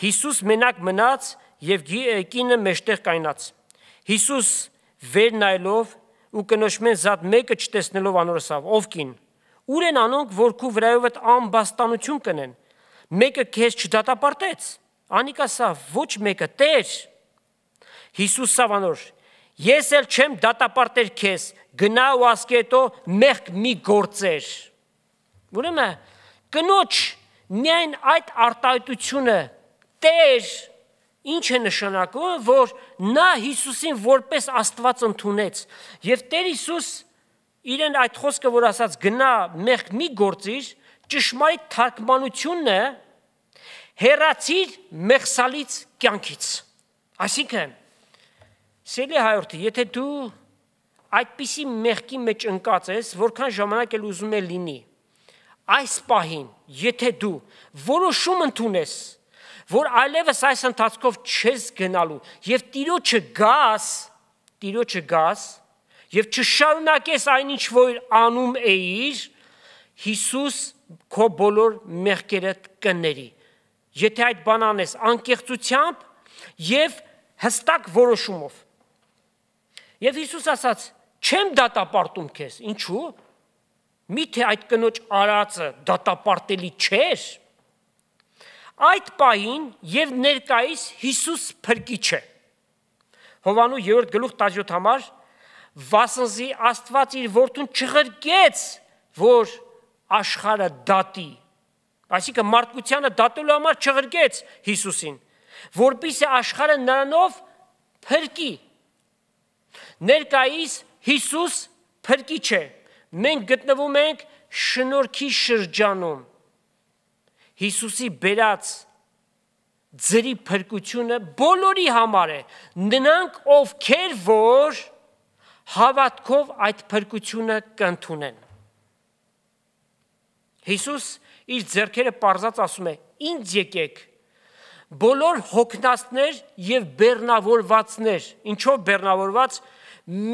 Հիսուս մենակ մնաց եւ կինը մեջտեղ կայնաց։ Հիսուս վեր նայելով ու կնոջմեն զատ մեկը չտեսնելով անոր ասավ. ով կին, ուր են անոնք, որ քու վրայովդ ամբաստանություն կնեն, մեկը քեզ չդատապարտեց։ Անիկա ասավ. ոչ մեկը, Տեր։ Հիսուս ասավ անոր. ես էլ չեմ դատապարտել քեզ, գնա ու ասկի հետո մեղք մի գործեր։ Ուրեմն կնոջ միայն այդ արտահայտությունը Տեր ինչ է նշանակում, որ նա Հիսուսին որպես Աստված ընդունեց եւ Տեր Հիսուս իրեն այդ խոսքը որ ասաց գնա մեղք մի գործիր, ճշմարիտ թարգմանությունն է հեռացիր մեղսալից կյանքից։ Այսինքն սիրելի հայրենի, եթե դու այդպիսի մեղքի մեջ ընկած ես, որքան ժամանակ էլ ուզում է լինի, այս պահին, եթե դու որոշում ընդունես, որ այլևս այս ընթացքով չես գնալու եւ Տիրոջը գաս եւ չշարունակես այնինչ որ անում էիր, Հիսուս քո բոլոր մեղքերը կների։ Եթե այդ բանը անես անկեղծությամբ եւ հստակ որոշումով։ Եվ Հիսուս ասաց. չեմ դատապարտում քեզ, ինչու՞։ Միթե այդ կնոջ արածը դատապարտելի չէր։ Այդ պահին եւ ներկայիս Հիսուս փրկիչ է։ Հովանու 3:17 համար վասնզի Աստված իր որդուն չղրկեց, որ աշխարհը դատի։ Այսինքն մարդկությանը դատելու համար չղրկեց Հիսուսին, որպեսզի աշխարհը նրանով փրկի։ Ներկայիս Հիսուս փրկիչ է։ Մենք գտնվում ենք շնորհքի շրջանում։ Հիսուսի բերած ձերի փրկությունը բոլորի համար է, նրանք ովքեր որ հավատքով այդ փրկությունը կընդունեն։ Հիսուս իր ձեռքերը պարզած ասում է. ինձ եկեք բոլոր հոգնածներ եւ բեռնավորվածներ, ինչով բեռնավորված,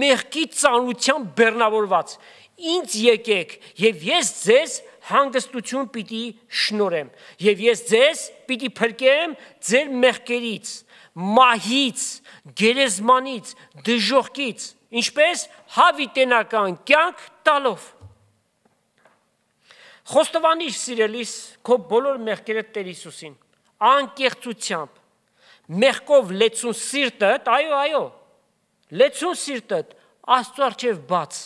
մեղքի ծանրությամբ բեռնավորված, ինձ եկեք եւ ես ձեզ հանգստություն պիտի շնորհեմ եւ ես ձեզ պիտի փրկեմ ձեր մեղքերից, մահից, գերեզմանից, դժոխքից, ինչպես հավիտենական կյանք տալով։ Խոստովանիր սիրելիս քո բոլոր մեղքերը Տեր Հիսուսին, անկեղծությամբ, մեղքով լեցուն սիրտդ, այո, լեցուն սիրտդ Աստծո առջև բաց,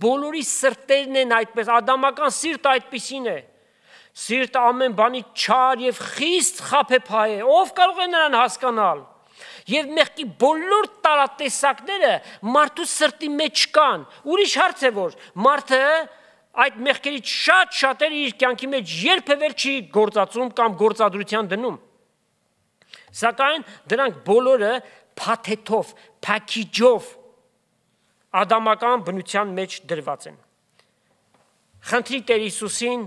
բոլորի սրտերն են այդպես, ադամական սիրտը այդպիսին է, սիրտը ամեն բանի չար եւ խիստ խաբեբայ է, ով կարող է նրան հասկանալ, եւ մեղքի բոլոր տարատեսակները մարդու սրտի մեջ կան, ուրիշ հարց է որ մարդը այդ մեղքերից շատերը իր կյանքի մեջ երբևէ չի գործածում կամ գործադրության դնում, սակայն դրանք բոլորը փաթեթով, փակիջով ադամական բնության մեջ դրված են։ Խնդրի Տեր Հիսուսին,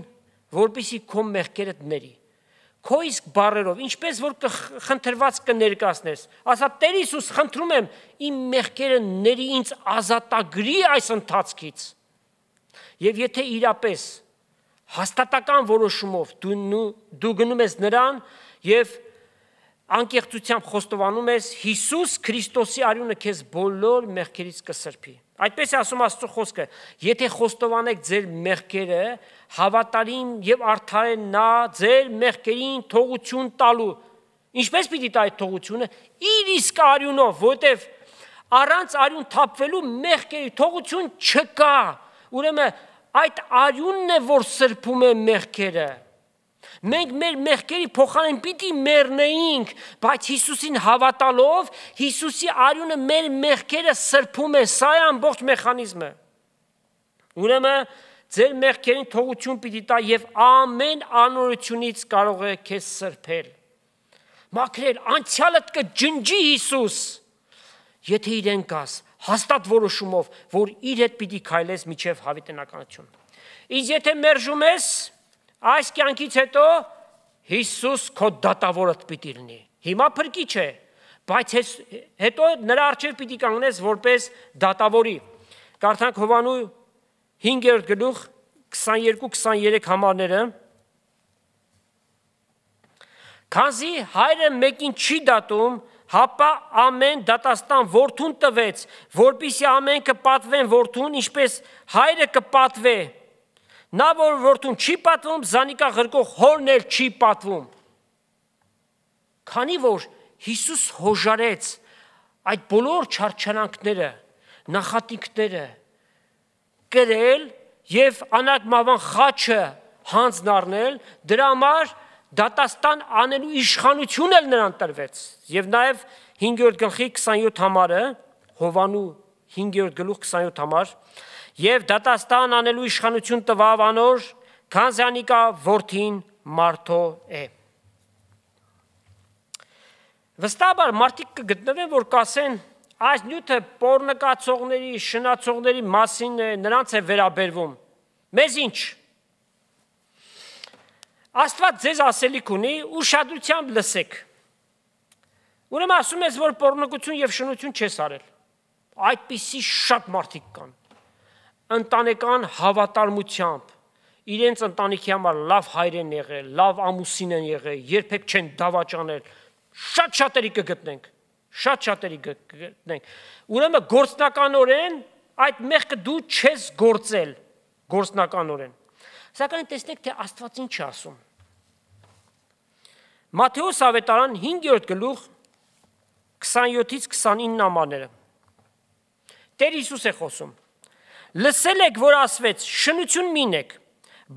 որպեսզի քո մեղքերը ների, քո իսկ բառերով, ինչպես որ խնդրված կներկայացնես, ասա Տեր Հիսուս, խնդրում եմ, իմ մեղքերը ների ինձ ազատագրի այս ընթացքից։ Եվ եթե իրապես հաստատական որոշումով դու գնում ես նրան եւ անկեղծությամբ խոստովանում ես Հիսուս Քրիստոսի արյունը քեզ բոլոր մեղքերից կսրբի։ Այդպես է ասում Աստծո խոսքը, եթե խոստովանեք ձեր մեղքերը, հավատարիմ եւ արդար է նա ձեր մեղքերին թողություն տալու։ Ինչպես պիտի տա այդ թողությունը։ Իր իսկ արյունով, որտեվ առանց արյուն թափվելու մեղքերի թողություն չկա։ Ուրեմն այդ արյունն է, որ սրբում է մեղքերը։ Մենք մեր մեղքերի փոխարեն պիտի մեռնեինք, բայց Հիսուսին հավատալով Հիսուսի արյունը մեր մեղքերը սրբում է, սա է ամբողջ մեխանիզմը։ Ուրեմն ձեր մեղքերին թողություն պիտի տա եւ ամեն անօրությունից կարող է քեզ սրբել։ Մաքրել, անցյալդ կջնջի Հիսուս, եթե իրեն գաս, հաստատ որոշումով, որ իր հետ պիտի քայլես միջև հավիտենականություն։ Իսկ եթե մերժում ես, այս կյանքից հետո Հիսուս քո դատավորդ պիտի լինի։ Հիմա փրկիչ է, բայց հետո նրա առջև պիտի կանգնես որպես դատավորի։ Կարդանք Հովանու 5-րդ գլուխ 22-23 համարները։ Քանզի հայրը մեկին չի դատում, հապա ամեն դատաստան որդուն տվեց, որպեսզի ամենքը պատվեն որդուն, ինչպես հայրը կպատվե։ Նա որ որդուն չի պատվում, զանիկա ղրկող հորն էլ չի պատվում։ Քանի որ Հիսուս հոժարեց այդ բոլոր չարչարանքները, նախատինքները կրել եւ անակ մավան խաչը հանձն առնել, դրա համար դատաստան անելու իշխանություն էլ նրան տրվեց։ Եվ նաև 5-րդ գլխի 27 համարը, Հովանու 5-րդ գլուխ 27 համար, եւ դատաստան անելու իշխանություն տվավ անոր, քանզի անիկա որդին մարդո է։ Վստահաբար մարդիկ կգտնվեն, որ կասեն, այս նյութը պոռնկացողների, շնացողների մասին է, նրանց է վերաբերվում։ Մեզ ինչ։ Աստված ձեզ ասելիք ունի, ուշադրությամբ լսեք։ Ուրեմն ասում ես, որ պոռնկություն եւ շնություն չես արել։ Այդպիսի շատ մարդիկ կան։ Ընտանեկան հավատարմությամբ, իրենց ընտանիքի համար լավ հայր են եղել, լավ ամուսին են եղել, երբեք չեն դավաճանել։ Շատ շատերի կգտնենք։ Շատ շատերի կգտնենք։ Ուրեմն գործնականորեն այդ մեղքը դու չես գործել, գործնականորեն։ Սակայն տեսնեք, թե Աստված ինչ է ասում։ Մատթեոս ավետարան 5-րդ գլուխ 27-ից 29 ամաները։ Տեր Հիսուս է խոսում։ Լսել եք, որ ասվեց, շնություն մինեք,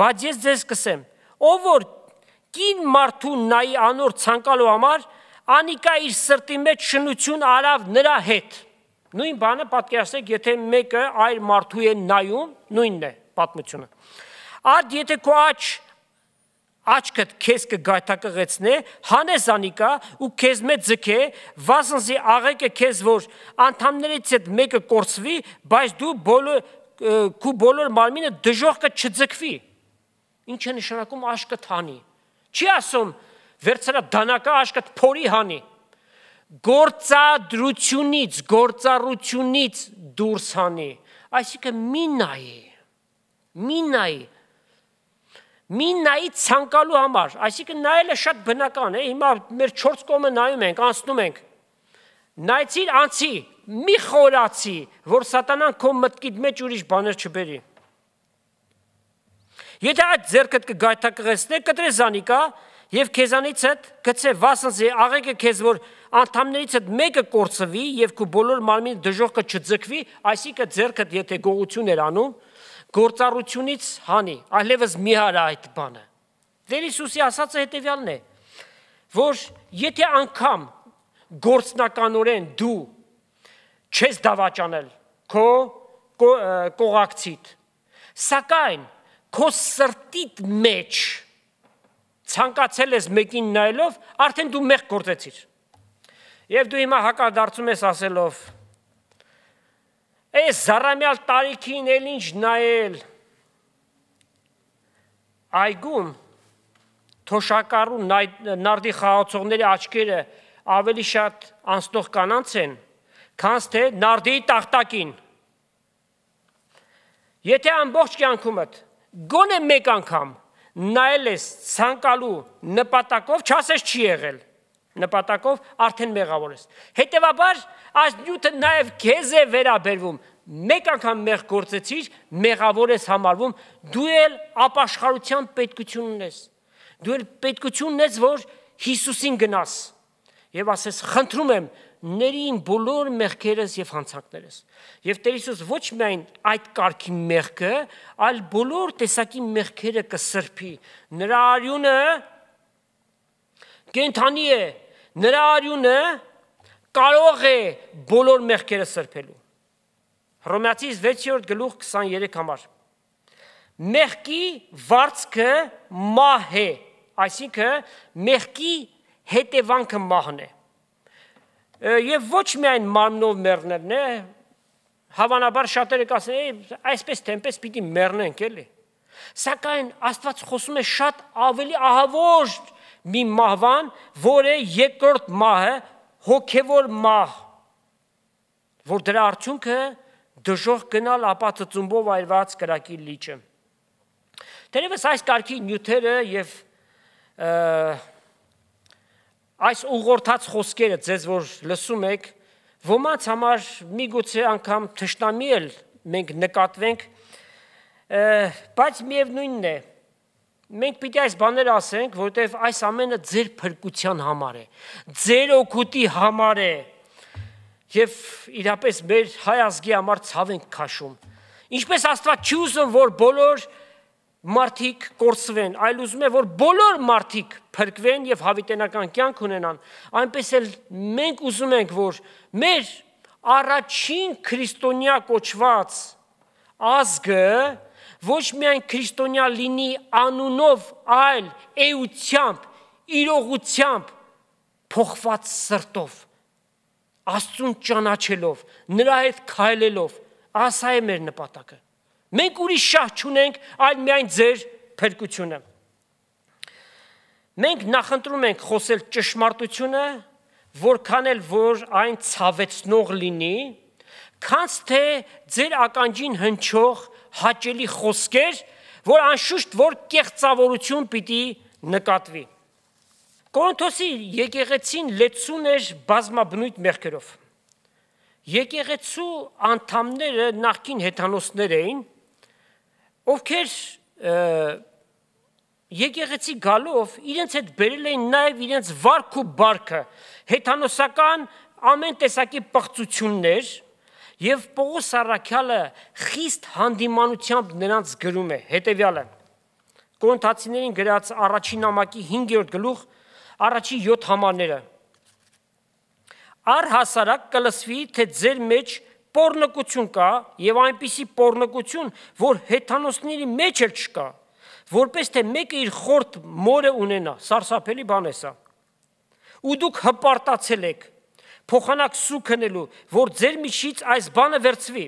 բայց ես ձեզ կսեմ, ով որ կին մարդու նայի անոր ցանկալու համար, անիկա իր սրտի մեջ շնություն արավ նրա հետ։ Նույն բանը պատկերացրեք, եթե մեկը այլ մարդու է նայում, նույնն է պատմությունը։ Արդ եթե քո աչքդ քեզ կգայթակղեցնե, հանես անիկա ու քեզ մեջ ձգե, վասնզի աղեկը քեզ որ անդամներից հետ մեկը կորցվի, բայց դու բոլոր մարմինը դժոխքը չձգվի։ Ինչ է նշանակում աշկդ հանի։ Չի ասում վերցրա դանակը աշկդ փորի հանի։ Գործառությունից դուրս հանի։ Այսինքն մի նայի ցանկալու համար, այսինքն նայելը շատ բնական է, հիմա մեր 4 կողմը նայում ենք, անցնում ենք։ Նայեցիր անցի, մի խորացի, որ սատանան քո մտքիդ մեջ ուրիշ բաներ չբերի։ Եթե այդ ձեռքդ կգայթակղեցնե, կտրես անիկա եւ քեզանից հետ գցե վասնզի աղեկը քեզ որ անդամներից հետ մեկը կորցվի եւ քո բոլոր մարմինը դժոխքը չձգվի, այսինքն ձեռքդ եթե գողություն էր անում, գործառությունից հանի, այլևս մի արա այդ բանը։ Տեր Հիսուսի ասածը հետեւյալն է, որ եթե անգամ գործնականորեն դու չես դավաճանել քո կողակցիդ, սակայն քո սրտիդ մեջ ցանկացել ես մեկին նայելով, արդեն դու մեղք գործեցիր։ Եվ դու հիմա հակադարձում ես ասելով. Այս զառամյալ տարիքին էլ ինչ նայել։ Այգում թոշակառու նարդի խաղացողների աչքերը ավելի շատ անցնող կանանց են, քան թե նարդի տախտակին։ Եթե ամբողջ կյանքումդ գոնե մեկ անգամ նայել ես ցանկալու նպատակով, չասես չի եղել, նպատակով արդեն մեղավոր ես։ Հետևաբար այս նյութը նաև քեզ է վերաբերվում, մեկ անգամ մեղ գործեցիր, մեղավոր ես համարվում, դու էլ ապաշխարության պետքություն ունես։ Դու էլ պետքություն ունես, որ Հիսուսին գնաս եւ ասես, խնդրում եմ, ների բոլոր մեղքերս եւ հանցանքներս։ Եվ Տեր Հիսուս ոչ միայն այդ կարգի մեղքը, այլ բոլոր տեսակի մեղքերը կսրբի։ Նրա արյունը կենդանի է, նրա արյունը կարող է բոլոր մեղքերը սրբելու։ Հռոմեացիս 6-րդ գլուխ 23 համար։ Մեղքի վարձքը մահ է, այսինքն մեղքի հետևանքը մահն է։ Եվ ոչ միայն մարմնով մեռնելն է, հավանաբար շատերը կասեն, այսպես թե այնպես պիտի մեռնենք էլի։ Սակայն Աստված խոսում է շատ ավելի ահավոր մի մահվան, որ է երկրորդ մահը, հոգևոր մահ, որ դրա արդյունքը դժոխք գնալ ապա ծծումբով այրված կրակի լիճը։ Թերևս այս կարգի նյութերը եւ այս ուղղորդած խոսքերը ձեզ որ լսում եք, ոմանց համար միգուցե անգամ թշնամի էլ մենք նկատվենք, բայց միևնույնն է, մենք պիտի այս բաները ասենք, որովհետև այս ամենը ձեր փրկության համար է, ձեր օգուտի համար է, եւ իրապես մեր հայ ազգի համար ցավ ենք քաշում։ Ինչպես Աստված չի ուզում, որ բոլոր մարդիկ կորցվեն, այլ ուզում է, որ բոլոր մարդիկ փրկվեն եւ հավիտենական կյանք ունենան, այնպես էլ մենք ուզում ենք, որ մեր առաջին քրիստոնյա կոչված ազգը ոչ միայն քրիստոնյա լինի անունով, այլ էությամբ, իրողությամբ, փոխված սրտով, Աստծուն ճանաչելով, նրա հետ քայլելով, ասա է մեր նպատակը։ Մենք ուրիշ շահ չունենք, այլ միայն ձեր փրկությունը։ Մենք նախընտրում ենք խոսել ճշմարտությունը, որքան էլ որ այն ցավեցնող լինի, քանց թե ձեր ականջին հնչող հաճելի խոսքեր, որ անշուշտ որ կեղծավորություն պիտի նկատվի։ Կորինթոսի եկեղեցին լեցուն էր բազմաբնույթ մեղքերով։ Եկեղեցու անդամները նախկին հեթանոսներ էին, ովքեր եկեղեցի գալով իրենց հետ բերել էին նաև իրենց վարք ու բարքը, հեթանոսական ամեն տեսակի պղծություններ, եւ Պողոս առաքյալը խիստ հանդիմանությամբ նրանց գրում է հետեւյալը։ Կորինթացիներին գրած առաջին նամակի 5-րդ գլուխ առաջի 7 համարները։ Առհասարակ կլսվի, թե ձեր մեջ պոռնկություն կա եւ այնպիսի պոռնկություն, որ հեթանոսների մեջ էլ չկա, որպես թե մեկը իր խորտ մորը ունենա, սարսափելի բան է սա։ Ու դուք հպարտացել եք, փոխանակ սուքնելու, որ ձեր միջից այս բանը վերցվի։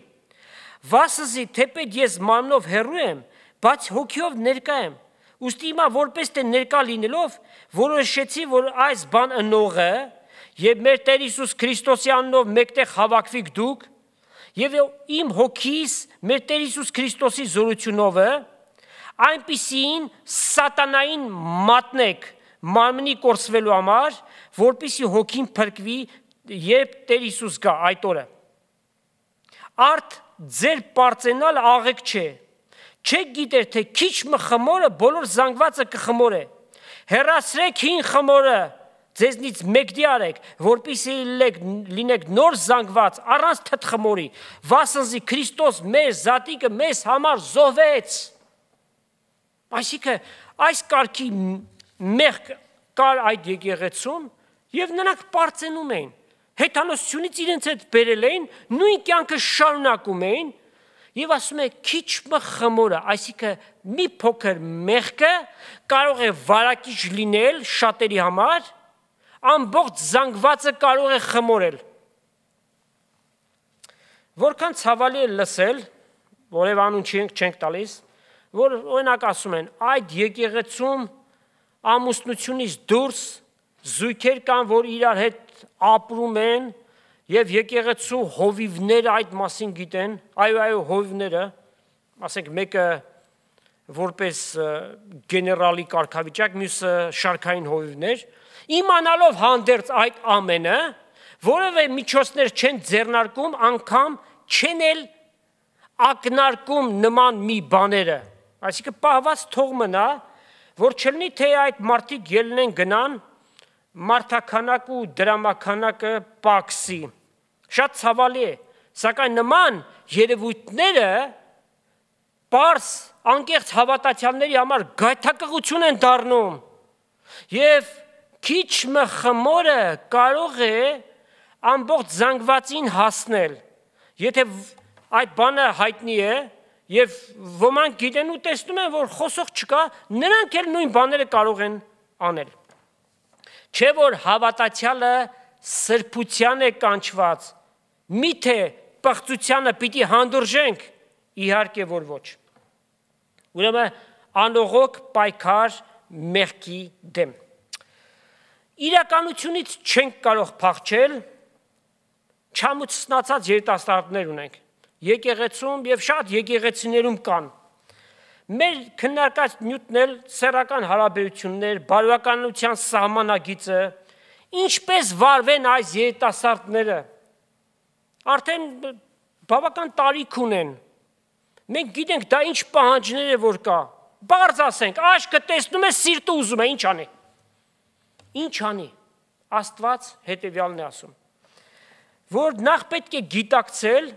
Վասզի թեպետ ես մանով հեռու եմ, բայց հոգիով ներկա եմ։ Ուստի հիմա որպես թե ներկա լինելով, որոշեցի, որ այս բան ընողը եւ մեր Տեր Հիսուս Քրիստոսի անունով մեկտեղ հավաքվիք դուք, եւ իմ հոգիս մեր Տեր Հիսուս Քրիստոսի զորությունով այնպիսին սատանային մատնեք մարմնի կորսվելու համար, որպեսի հոգին փրկվի, երբ Տեր Հիսուս գա այդ օրը։ Արդ ձեր պարծենալ աղեք չէ։ Չեք գիտեր, թե քիչ մը խմորը բոլոր զանգվածը կխմորե։ Հեռացրեք հին խմորը, ձեզնից մեկդի արեք, որպեսզի լինեք նոր զանգված առանց թթխմորի, վասնզի Քրիստոս մեր զատիկը մեզ համար զոհվեց։ Այսինքն այս կարգի մեղք կար այդ եկեղեցում եւ նրանք պարծենում էին։ Հեթանոսությունից իրենց հետ բերել էին, նույն կյանքը շարունակում էին եւ ասում է քիչ մը խմորը, այսինքն մի փոքր մեղքը կարող է վարակիչ լինել շատերի համար, ամբողջ զանգվածը կարող է խմորել։ Որքան ցավալի է լսել, որև անուն չենք տալիս, որ օրինակ ասում են, այդ եկեղեցում ամուսնությունից դուրս զույգեր կան, որ իրար հետ ապրում են եւ եկեղեցու հովիվները այդ մասին գիտեն, այո, հովիվները, ասենք մեկը որպես գեներալի կարգավիճակ, մյուսը շարքային հովիվներ, իմանալով հանդերձ այդ ամենը, որևէ միջոցներ չեն ձեռնարկում, անգամ չեն էլ ակնարկում նման մի բաները, այսինքն պահված թող մնա, որ չլինի թե այդ մարդիկ ելնեն գնան, մարդաքանակ ու դրամաքանակը պակսի։ Շատ ցավալի է, սակայն նման երևույթները պարզ անկեղծ հավատացյալների համար գայթակղություն են դառնում եւ քիչ մը խմորը կարող է ամբողջ զանգվածին հասնել, եթե այդ բանը հայտնի է եւ ոմանք գիտեն ու տեսնում են, որ խոսող չկա, նրանք էլ նույն բաները կարող են անել։ Չէ որ հավատացյալը սրբության է կանչված, միթե պղծությանը պիտի հանդուրժենք, իհարկե որ ոչ։ Ուրեմն անողոք պայքար մեղքի դեմ։ Իրականությունից չենք կարող փախչել, չամուսնացած երիտասարդներ ունենք, եկեղեցում եւ շատ եկեղեցիներում կան։ Մեր քննարկած նյութն էլ սեռական հարաբերություններ, բարոյականության սահմանագիծը, ինչպես վարվեն այս երիտասարդները, արդեն բավական տարիք ունեն։ Մենք գիտենք դա ինչ պահանջներ է որ կա։ Բարձ ասենք, աշկը տեսնում է, սիրտը ուզում է, ինչ անի։ Ինչ անի։ Աստված հետևյալն է ասում, որ նախ պետք է գիտակցել,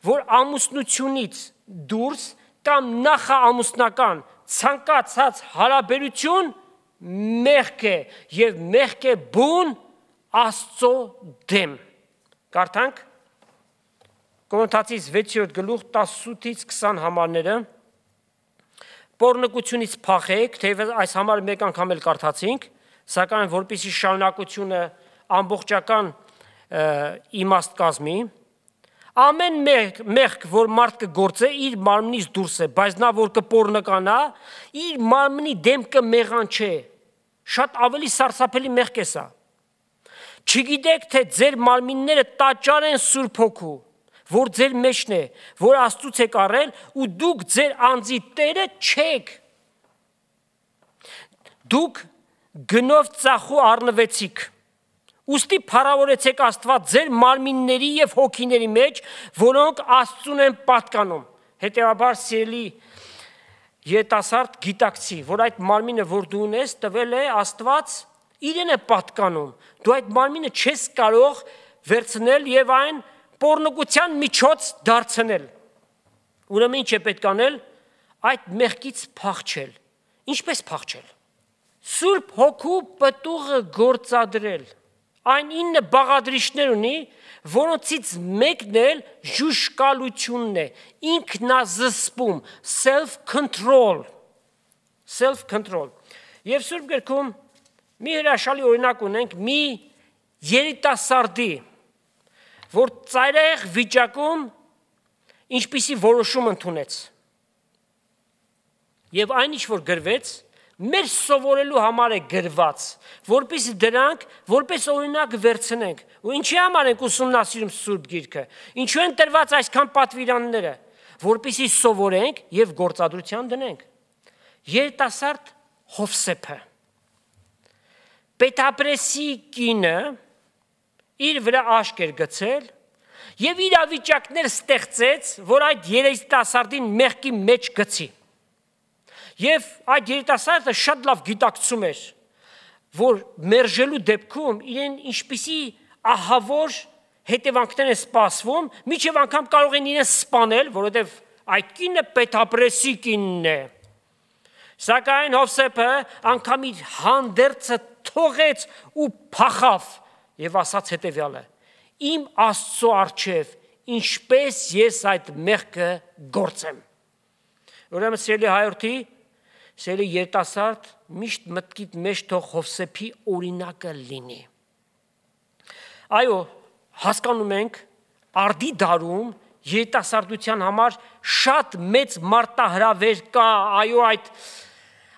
որ ամուսնությունից դուրս կամ նախաամուսնական ցանկացած հարաբերություն մեղք է եւ մեղք է բուն Աստծո դեմ։ Կարդանք Կորինթացիս 6-րդ գլուխ 18-ից 20 համարները։ Պոռնկությունից փախեք, թեև այս համարը մեկ անգամ էլ կարդացինք, սակայն որպեսզի շարունակությունը ամբողջական իմաստ կազմի, ամեն մեղք, որ մարդ կգործե, իր մարմնից դուրս է, բայց նա, որ կպոռնկանա, իր մարմնի դեմ կմեղան չէ, շատ ավելի սարսափելի մեղք է սա, չգիտեք, թե ձեր մարմինները տաճար են Սուրբ Հոգու, որ ձեր մեջն է, որ Աստծուց եք առել, ու դուք ձեր անձի տերը չեք, դուք գնով ծախու առնվեցիք, ուստի փառավորեցեք Աստված ձեր մարմինների և հոգիների մեջ, որոնք Աստծուն են պատկանում, հետևաբար սիրելի երիտասարդ գիտակցի, որ այդ մարմինը, որ դու ունես, տվել է Աստված, իրեն է պատկանում, դու այդ մարմինը չես կարող վերցնել և այն պոռնկության միջոց դարձնել, ուրեմն ինչ է պետք անել, այդ մեղքից փախչել, ինչպես փախչել, Սուրբ Հոգու պտուղը գործադրել, այն 9 բաղադրիչներ ունի, որոնցից մեկն էլ ժուժկալությունն է, ինքնազսպում, self-control, և Սուրբ գրքում մի հրաշալի օրինակ ունենք, մի երիտասարդի, որ ծայրահեղ վիճակում ինչպիսի որոշում ընդունեց, և այն ինչ որ գրվեց, մեր սովորելու համար է գրված, որպեսզի դրանք որպես օրինակ վերցնենք, ու ինչի համար ենք ուսումնասիրում Սուրբ Գիրքը, ինչու են տրված այսքան պատվիրանները, որպեսզի սովորենք և գործադրության դնենք։ Երիտասարդ Հովսեփը, Պետապրեսի կինը իր վրա աշկ էր գցել և իրավիճակներ ստեղծեց, որ այդ երիտասարդին մեղքի մեջ գցի։ Եվ այդ երիտասարդը շատ լավ գիտակցում էր, որ մերժելու դեպքում իրեն ինչպիսի ահավոր հետևանքներ է սպասվում, մինչև անգամ կարող են իրեն սպանել, որովհետև այդ կինը Պետապրեսի կինն է։ Սակայն Հովսեփը անգամ իր հանդերձը թողեց ու փախավ և ասաց հետևյալը. իմ Աստծո առջև ինչպես ես այդ մեղքը գործեմ։ Ուրեմն սիրելի հայրդի, սիրելի երիտասարդ, միշտ մտքիդ մեջ թող Հովսեփի օրինակը լինի։ Այո, հասկանում ենք, արդի դարում երիտասարդության համար շատ մեծ մարտահրավեր կա, այո, այդ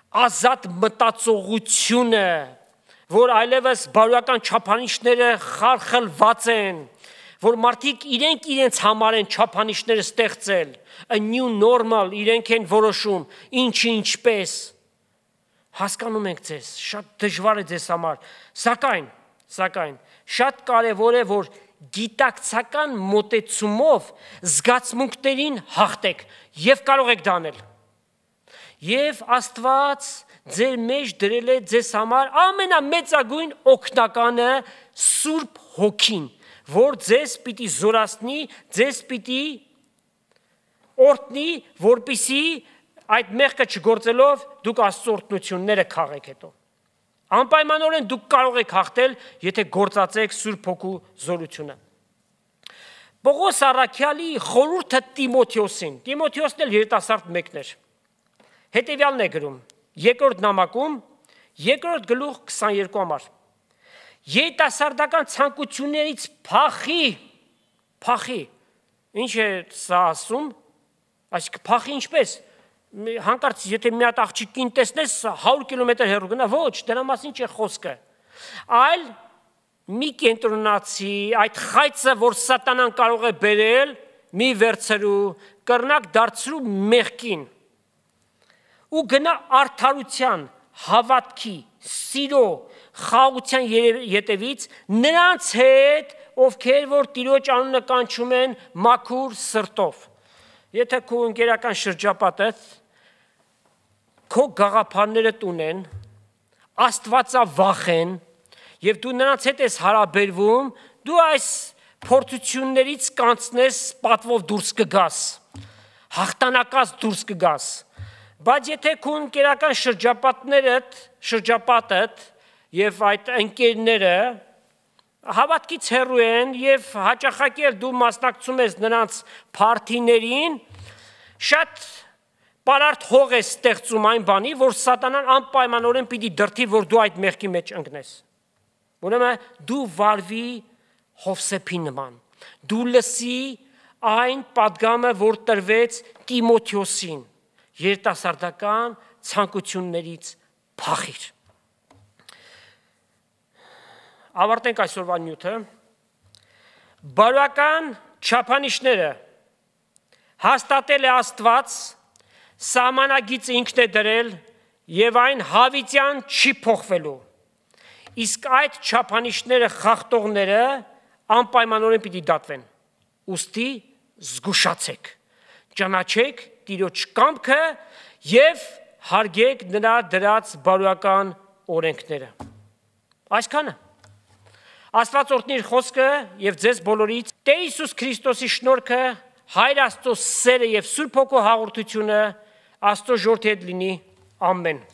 ազատ մտածողությունը, որ այլևս բարոյական չափանիշները խարխլված են, որ մարդիկ իրենց համար են չափանիշները ստեղծել, a new normal, իրենք են որոշում, ինչը ինչպես, հասկանում ենք ձեզ, շատ դժվար է ձեզ համար, սակայն, շատ կարևոր է, որ գիտակցական մոտեցումով զգացմունքներին հաղթեք և կարող եք դա անել։ Եվ Աստված ձեր մեջ դրել է ձեզ համար ամենամեծագույն օգնականը Սուրբ Հոգին, որ ձեզ պիտի զորացնի, ձեզ պիտի օրհնի, որպեսզի այդ մեղքը չգործելով դուք Աստծո օրհնությունները քաղեք հետո։ Անպայմանորեն դուք կարող եք հաղթել, եթե գործածեք Սուրբ Հոգու զորությունը։ Պողոս առաքյալի խորհուրդը Տիմոթեոսին, Տիմոթեոսն էլ երիտասարդ մեկն էր, հետևյալն է գրում, երկրորդ նամակում, երկրորդ գլուխ 22 համար, երիտասարդական ցանկություններից փախի, ինչ է սա ասում, այսինքն փախի ինչպես, հանկարծ եթե մի հատ աղջիկին տեսնես 100 կիլոմետր հեռու գնա, ոչ, դրա մասին չէ խոսքը, այլ մի կենտրոնացի, այդ խայծը, որ սատանան կարող է բերել, մի վերցրու, կրնակ դարձրու մեղքին, ու գնա արդարության, հավատքի, սիրո, խաղաղության ետևից նրանց հետ, ովքեր որ Տիրոջ անունը կանչում են մաքուր սրտով։ Եթե քո ընկերական շրջապատը քո գաղափարներդ ունեն, աստվածավախ են, և դու նրանց հետ ես հարաբերվում, դու այս փորձություններից կանցնես պատվով դուրս կգաս, հաղթանակած դուրս կգաս, բայց եթե քո ընկերական շրջապատդ և այդ ընկերները հավատքից հեռու են և հաճախակի էլ դու մասնակցում ես նրանց փարթիներին, շատ պարարտ հող ես ստեղծում այն բանի, որ սատանան անպայմանորեն պիտի դրդի, որ դու այդ մեղքի մեջ ընկնես։ Ուրեմն դու վարվի Հովսեփի նման։ Դու լսի այն պատգամը, որ տրվեց Տիմոթեոսին, երիտասարդական ցանկություններից փախիր։ Ավարտենք այսօրվա նյութը։ Բարոյական չափանիշները հաստատել է Աստված, սահմանագիծը ինքն է դրել եւ այն հավիտյան չի փոխվելու։ Իսկ այդ չափանիշները խախտողները անպայմանորեն պիտի դատվեն։ Ուստի զգուշացեք, ճանաչեք Տիրոջ կամքը եւ հարգեք նրա դրած բարոյական օրենքները։ Այսքանը։ Աստված օրհնի իր խոսքը եւ ձեզ բոլորից Տեր Հիսուս Քրիստոսի շնորհքը, Հայր Աստծո սերը եւ Սուրբ Հոգու հաղորդությունը Աստծո ժողովրդի հետ լինի։ Ամեն։